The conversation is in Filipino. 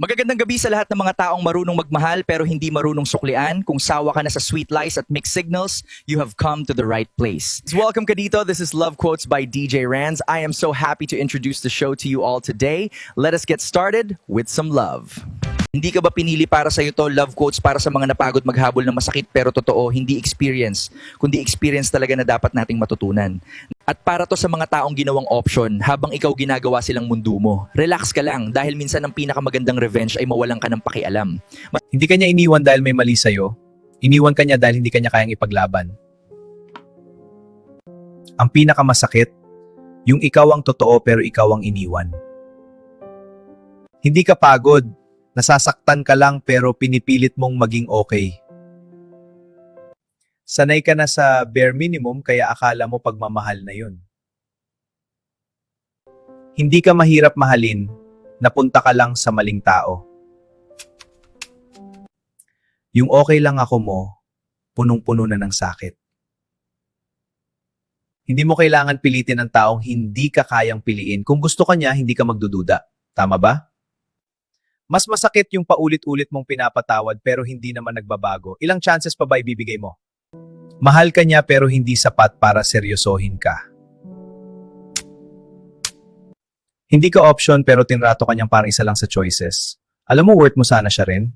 Magagandang gabi sa lahat ng mga taong marunong magmahal pero hindi marunong suklian. Kung sawa ka na sa sweet lies at mixed signals, you have come to the right place. Welcome ka dito. This is Love Quotes by DJ Ranz. I am so happy to introduce the show to you all today. Let us get started with some love. Hindi ka ba pinili para sa ito, love quotes para sa mga napagod maghabol ng masakit pero totoo, hindi experience, kundi experience talaga na dapat nating matutunan. At para to sa mga taong ginawang option habang ikaw ginagawa silang mundo mo. Relax ka lang dahil minsan ang pinakamagandang revenge ay mawalan ka ng pakialam. Hindi kanya iniwan dahil may mali sa'yo. Iniwan kanya dahil hindi kanya kayang ipaglaban. Ang pinakamasakit, yung ikaw ang totoo pero ikaw ang iniwan. Hindi ka pagod, nasasaktan ka lang pero pinipilit mong maging okay. Sanay ka na sa bare minimum kaya akala mo pagmamahal na yun. Hindi ka mahirap mahalin, napunta ka lang sa maling tao. Yung okay lang ako mo, punong-puno na ng sakit. Hindi mo kailangan pilitin ang taong hindi ka kayang piliin. Kung gusto ka niya, hindi ka magdududa. Tama ba? Mas masakit yung paulit-ulit mong pinapatawad pero hindi naman nagbabago. Ilang chances pa ba ibibigay mo? Mahal ka niya pero hindi sapat para seryosohin ka. Hindi ka option pero tinrato ka niyang parang isa lang sa choices. Alam mo worth mo sana siya rin?